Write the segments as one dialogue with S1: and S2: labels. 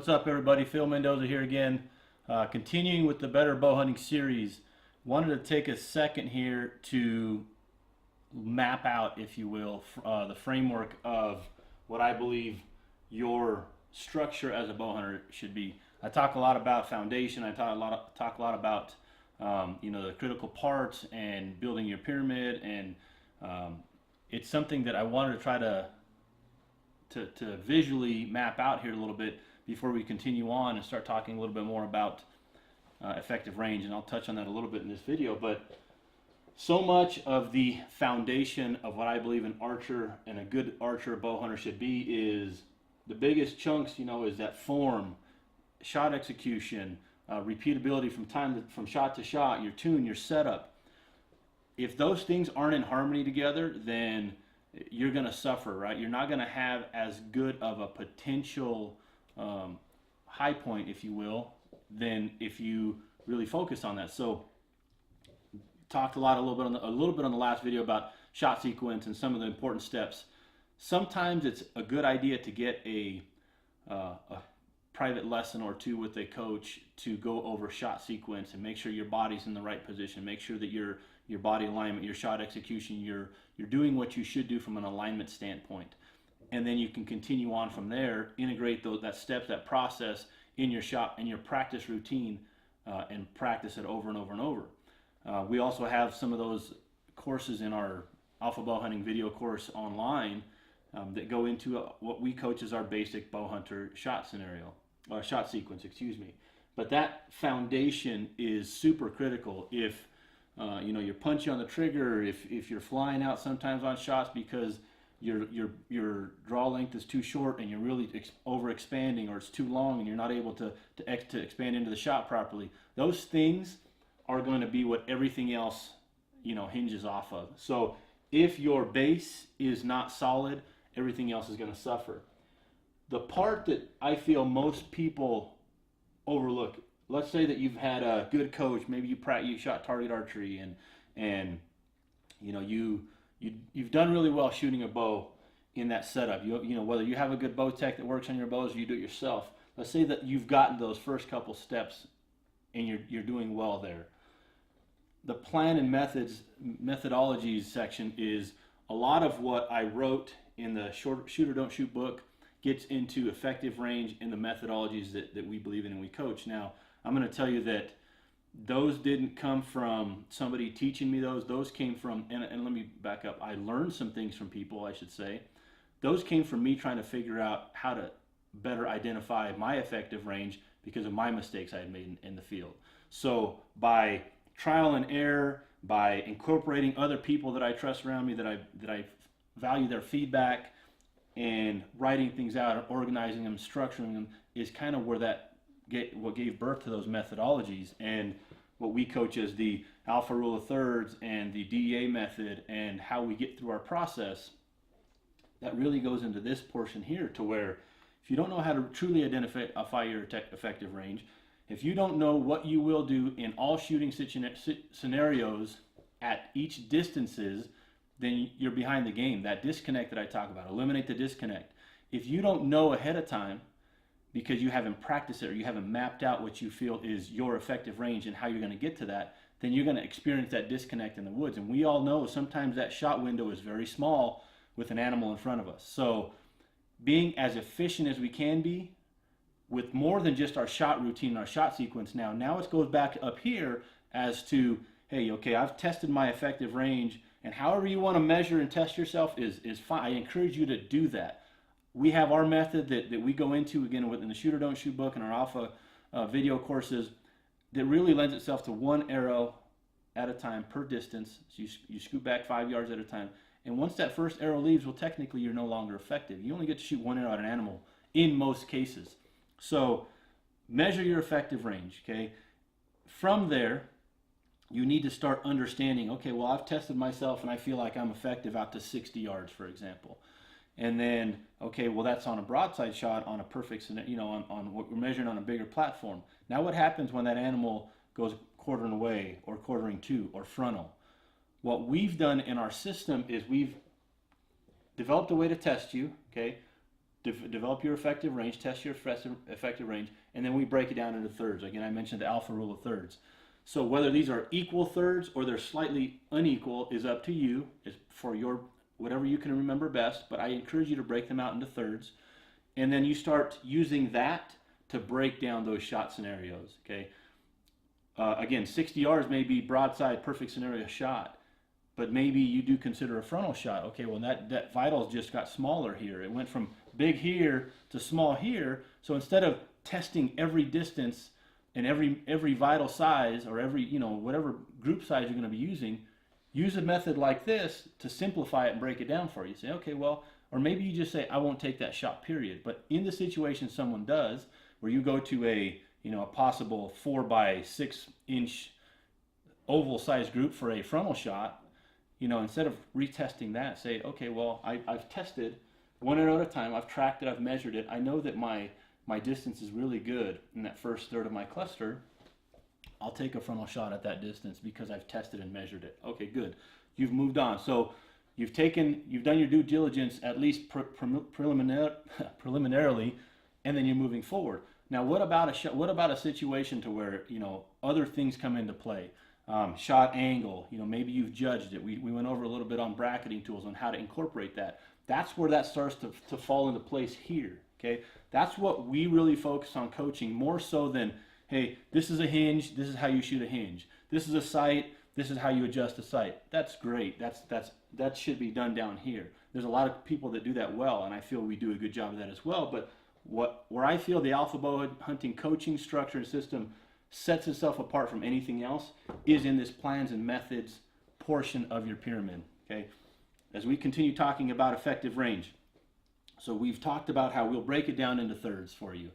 S1: What's up, everybody? Phil Mendoza here again, continuing with the Better Bow Hunting series. Wanted to take a second here to map out, if you will, the framework of what I believe your structure as a bow hunter should be. I talk a lot about foundation. I talk a lot about the critical parts and building your pyramid, and it's something that I wanted to try to visually map out here a little bit before we continue on and start talking a little bit more about effective range, and I'll touch on that a little bit in this video. But so much of the foundation of what I believe an archer and a good archer bow hunter should be is the biggest chunks, is that form, shot execution, repeatability from shot to shot, your tune, your setup. If those things aren't in harmony together, then you're going to suffer, right? You're not going to have as good of a potential high point, if you will, than if you really focus on that. So, talked a little bit on the last video about shot sequence and some of the important steps. Sometimes it's a good idea to get a private lesson or two with a coach to go over shot sequence and make sure your body's in the right position. Make sure that your body alignment, your shot execution, you're doing what you should do from an alignment standpoint. And then you can continue on from there, integrate that process in your shot and your practice routine, and practice it over and over and over. We also have some of those courses in our Alpha Bowhunting video course online that go into what we coach as our basic bow hunter shot sequence, excuse me. But that foundation is super critical. If you're punchy on the trigger, if you're flying out sometimes on shots because your draw length is too short and you're really over expanding, or it's too long and you're not able to expand into the shot properly, those things are going to be what everything else hinges off of. So if your base is not solid, everything else is going to suffer. The part that I feel most people overlook, let's say that you've had a good coach, maybe you shot target archery and you've done really well shooting a bow in that setup. Whether you have a good bow tech that works on your bows or you do it yourself. Let's say that you've gotten those first couple steps and you're doing well there. The Plan and Methodologies section is a lot of what I wrote in the Shoot or Don't Shoot book, gets into effective range and the methodologies that we believe in and we coach. Now, I'm going to tell you that those didn't come from somebody teaching me those. Those came from, and let me back up, I learned some things from people, I should say. Those came from me trying to figure out how to better identify my effective range because of my mistakes I had made in the field. So by trial and error, by incorporating other people that I trust around me, that I value their feedback, and writing things out and organizing them, structuring them, is kind of where what gave birth to those methodologies and what we coach as the Alpha Rule of Thirds and the DEA method, and how we get through our process. That really goes into this portion here, to where if you don't know how to truly identify your effective range, if you don't know what you will do in all shooting scenarios at each distances, then you're behind the game. That disconnect that I talk about, eliminate the disconnect. If you don't know ahead of time because you haven't practiced it or you haven't mapped out what you feel is your effective range and how you're going to get to that, then you're going to experience that disconnect in the woods. And we all know sometimes that shot window is very small with an animal in front of us. So being as efficient as we can be with more than just our shot routine, our shot sequence now it goes back up here as to, hey, okay, I've tested my effective range. And however you want to measure and test yourself is fine. I encourage you to do that. We have our method that we go into, again, within the Shoot or Don't Shoot book and our Alpha video courses, that really lends itself to one arrow at a time per distance. So you scoot back 5 yards at a time. And once that first arrow leaves, well, technically you're no longer effective. You only get to shoot one arrow at an animal in most cases. So measure your effective range, okay? From there, you need to start understanding, okay, well, I've tested myself and I feel like I'm effective out to 60 yards, for example. And then, okay, well, that's on a broadside shot on a perfect, on what we're measuring on a bigger platform. Now what happens when that animal goes quartering away or quartering to or frontal? What we've done in our system is we've developed a way to test you, okay? develop your effective range, test your effective range, and then we break it down into thirds. Again, I mentioned the alpha rule of thirds. So whether these are equal thirds or they're slightly unequal is up to you. It's for your whatever you can remember best, but I encourage you to break them out into thirds. And then you start using that to break down those shot scenarios, okay? Again, 60 yards may be broadside, perfect scenario shot, but maybe you do consider a frontal shot. Okay, well that vitals just got smaller here. It went from big here to small here. So instead of testing every distance and every vital size or every, whatever group size you're going to be using, use a method like this to simplify it and break it down for you. Say, okay, well, or maybe you just say, I won't take that shot, period. But in the situation someone does, where you go to a possible 4 by 6 inch oval size group for a frontal shot, instead of retesting that, say, okay, well, I've tested one arrow at a time. I've tracked it. I've measured it. I know that my distance is really good in that first third of my cluster. I'll take a frontal shot at that distance because I've tested and measured it. Okay, good. You've moved on. So you've done your due diligence at least preliminarily, and then you're moving forward. Now, what about a situation to where other things come into play? Shot angle. Maybe you've judged it. We went over a little bit on bracketing tools on how to incorporate that. That's where that starts to fall into place here. Okay, that's what we really focus on coaching, more so than, hey, this is a hinge, this is how you shoot a hinge. This is a sight, this is how you adjust a sight. That's great. That should be done down here. There's a lot of people that do that well, and I feel we do a good job of that as well. But where I feel the Alpha Bowhunting coaching structure and system sets itself apart from anything else is in this plans and methods portion of your pyramid. Okay, as we continue talking about effective range. So we've talked about how we'll break it down into thirds for you.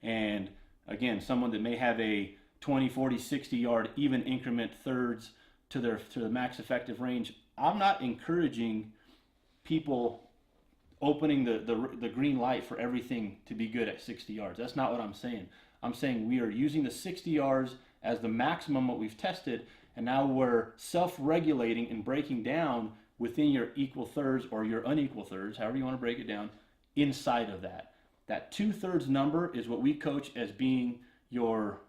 S1: And again, someone that may have a 20, 40, 60 yard even increment thirds to the max effective range, I'm not encouraging people opening the green light for everything to be good at 60 yards. That's not what I'm saying. I'm saying we are using the 60 yards as the maximum what we've tested, and now we're self-regulating and breaking down within your equal thirds or your unequal thirds, however you want to break it down, inside of that. That 2/3 number is what we coach as being your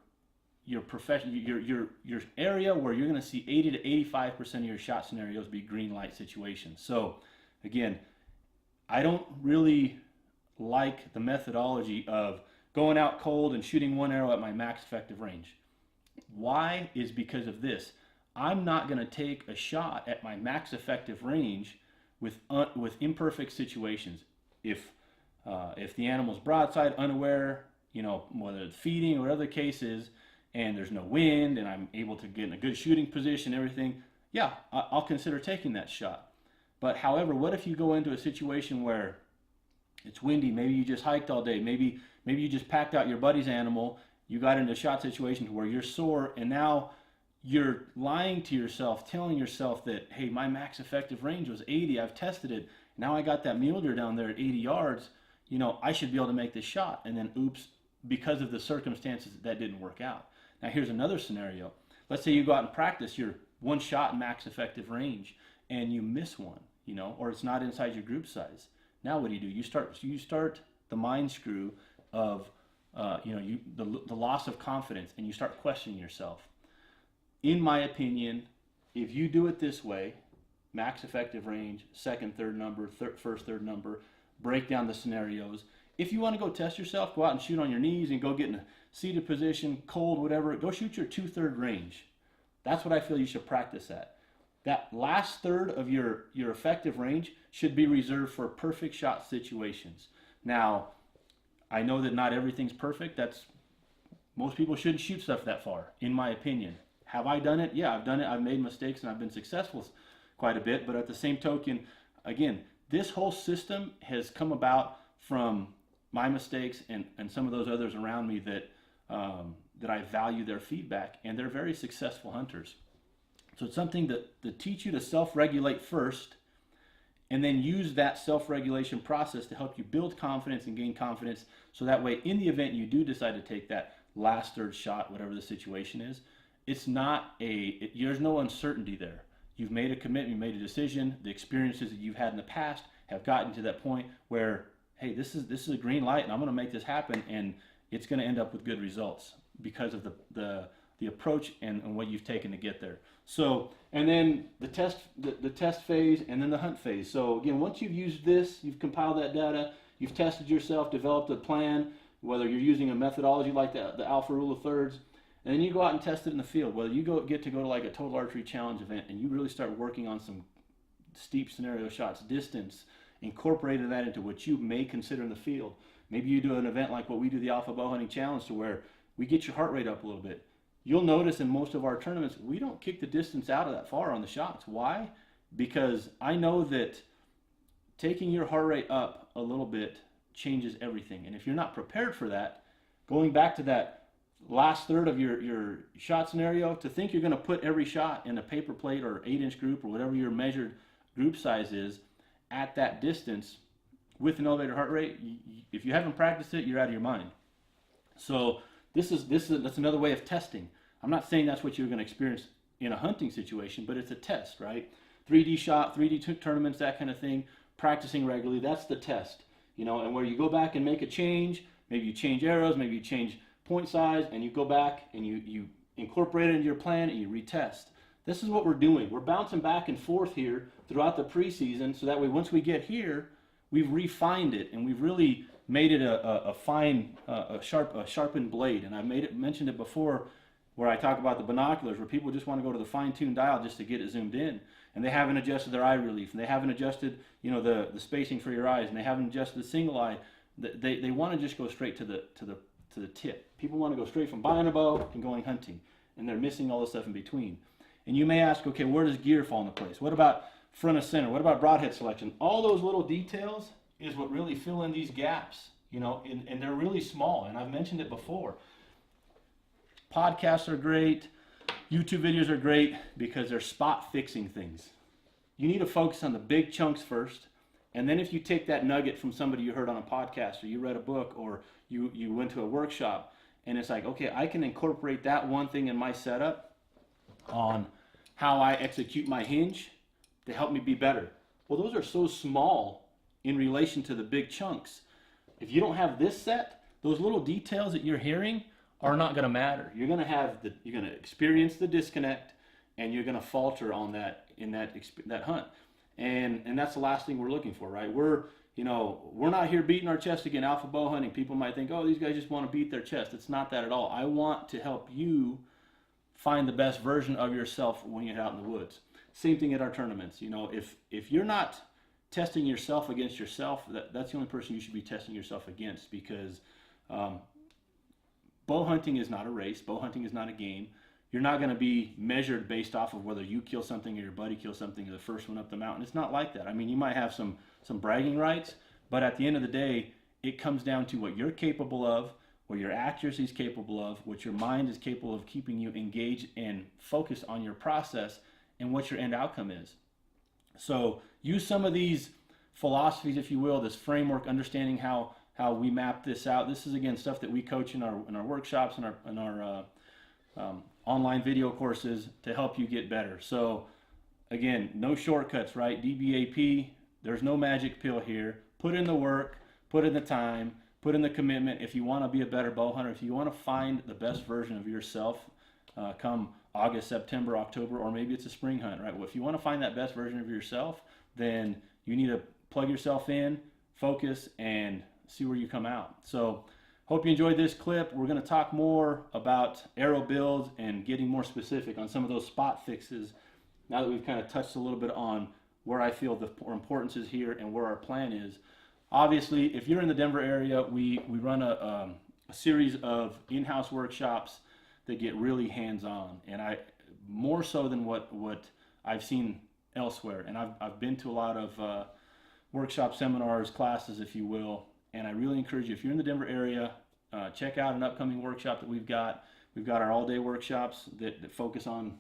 S1: profession, your area where you're going to see 80 to 85% of your shot scenarios be green light situations. So again, I don't really like the methodology of going out cold and shooting one arrow at my max effective range. Why? Is because of this. I'm not going to take a shot at my max effective range with imperfect situations. If the animal's broadside, unaware, whether it's feeding or whatever the case is, and there's no wind, and I'm able to get in a good shooting position, everything, yeah, I'll consider taking that shot. But however, what if you go into a situation where it's windy, maybe you just hiked all day, maybe you just packed out your buddy's animal, you got into a shot situation where you're sore, and now you're lying to yourself, telling yourself that, hey, my max effective range was 80, I've tested it, now I got that mule deer down there at 80 yards, I should be able to make this shot, and then oops, because of the circumstances that didn't work out. Now here's another scenario. Let's say you go out and practice your one shot max effective range and you miss one, or it's not inside your group size. Now what do? You start the mind screw of the loss of confidence, and you start questioning yourself. In my opinion, if you do it this way, max effective range, second, third number, first, third number, break down the scenarios. If you want to go test yourself, go out and shoot on your knees and go get in a seated position, cold, whatever, go shoot your 2/3 range. That's what I feel you should practice at. That last third of your effective range should be reserved for perfect shot situations. Now, I know that not everything's perfect. Most people shouldn't shoot stuff that far, in my opinion. Have I done it? Yeah, I've done it. I've made mistakes and I've been successful quite a bit. But at the same token, again, this whole system has come about from my mistakes and some of those others around me that I value their feedback, and they're very successful hunters. So it's something to teach you to self-regulate first, and then use that self-regulation process to help you build confidence and gain confidence, so that way in the event you do decide to take that last third shot, whatever the situation is, there's no uncertainty there. You've made a commitment, you made a decision, the experiences that you've had in the past have gotten to that point where, hey, this is a green light, and I'm going to make this happen, and it's going to end up with good results because of the approach and what you've taken to get there. So, and then the test phase, and then the hunt phase. So again, once you've used this, you've compiled that data, you've tested yourself, developed a plan, whether you're using a methodology like the Alpha Rule of Thirds, and then you go out and test it in the field. Whether you get to go to like a total archery challenge event and you really start working on some steep scenario shots, distance, incorporating that into what you may consider in the field. Maybe you do an event like what we do, the Alpha Bowhunting Challenge, to where we get your heart rate up a little bit. You'll notice in most of our tournaments, we don't kick the distance out of that far on the shots. Why? Because I know that taking your heart rate up a little bit changes everything. And if you're not prepared for that, going back to that last third of your shot scenario, to think you're going to put every shot in a paper plate or 8-inch group or whatever your measured group size is at that distance with an elevated heart rate, if you haven't practiced it, you're out of your mind. So that's another way of testing. I'm not saying that's what you're going to experience in a hunting situation, but it's a test, right? 3D shot, 3D tournaments, that kind of thing, practicing regularly, that's the test. And where you go back and make a change, maybe you change arrows, maybe you change point size, and you go back and you incorporate it into your plan and you retest. This is what we're doing. We're bouncing back and forth here throughout the preseason, so that way once we get here, we've refined it and we've really made it a fine, sharpened blade. And I've mentioned it before, where I talk about the binoculars, where people just want to go to the fine-tuned dial just to get it zoomed in, and they haven't adjusted their eye relief, and they haven't adjusted, the spacing for your eyes, and they haven't adjusted the single eye. They want to just go straight to the tip. People want to go straight from buying a bow and going hunting, and they're missing all the stuff in between. And you may ask, okay, where does gear fall into place? What about front of center? What about broadhead selection? All those little details is what really fill in these gaps, and they're really small. And I've mentioned it before. Podcasts are great. YouTube videos are great because they're spot fixing things. You need to focus on the big chunks first. And then if you take that nugget from somebody you heard on a podcast, or you read a book, or you went to a workshop, and it's like, okay, I can incorporate that one thing in my setup on how I execute my hinge to help me be better. Well, those are so small in relation to the big chunks. If you don't have this set, those little details that you're hearing are not going to matter. You're going to experience the disconnect, and you're going to falter on that in that hunt. And that's the last thing we're looking for, right? We're not here beating our chest again, Alpha Bow Hunting. People might think, oh, these guys just want to beat their chest. It's not that at all. I want to help you find the best version of yourself when you're out in the woods. Same thing at our tournaments. If you're not testing yourself against yourself, that's the only person you should be testing yourself against, because bow hunting is not a race. Bow hunting is not a game. You're not going to be measured based off of whether you kill something or your buddy kills something or the first one up the mountain. It's not like that. I mean, you might have some bragging rights, but at the end of the day, it comes down to what you're capable of, what your accuracy is capable of, what your mind is capable of keeping you engaged and focused on your process, and what your end outcome is. So use some of these philosophies, if you will, this framework, understanding how we map this out. This is, again, stuff that we coach in our workshops and our online video courses to help you get better. So again, no shortcuts, right? DBAP, there's no magic pill here. Put in the work, put in the time, put in the commitment. If you want to be a better bow hunter, if you want to find the best version of yourself come August, September, October, or maybe it's a spring hunt, right? Well, if you want to find that best version of yourself, then you need to plug yourself in, focus, and see where you come out. So hope you enjoyed this clip. We're going to talk more about arrow builds and getting more specific on some of those spot fixes now that we've kind of touched a little bit on where I feel the importance is here and where our plan is. Obviously, if you're in the Denver area, we run a series of in-house workshops that get really hands-on, and more so than what I've seen elsewhere. And I've been to a lot of workshop seminars, classes, if you will, and I really encourage you, if you're in the Denver area, check out an upcoming workshop that we've got. We've got our all-day workshops that focus on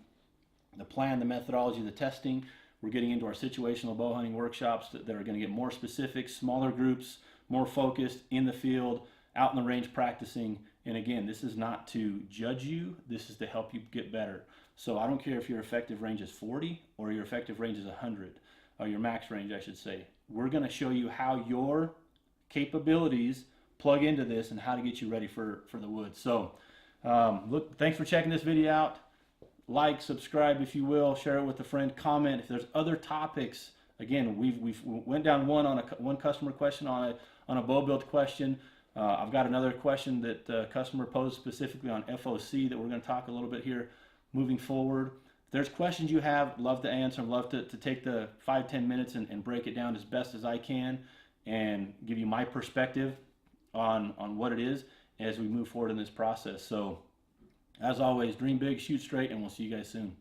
S1: the plan, the methodology, the testing. We're getting into our situational bow hunting workshops that are going to get more specific, smaller groups, more focused, in the field, out in the range practicing. And again, this is not to judge you. This is to help you get better. So I don't care if your effective range is 40 or your effective range is 100, or your max range, I should say. We're going to show you how your capabilities plug into this and how to get you ready for the woods. So look, thanks for checking this video out. Like, subscribe if you will, share it with a friend, comment if there's other topics. Again, we've went down one customer question on a bow build question. I've got another question that the customer posed specifically on FOC that we're going to talk a little bit here moving forward. If there's questions you have, love to answer. Love to take the 5-10 minutes and break it down as best as I can and give you my perspective on what it is as we move forward in this process. So as always, dream big, shoot straight, and we'll see you guys soon.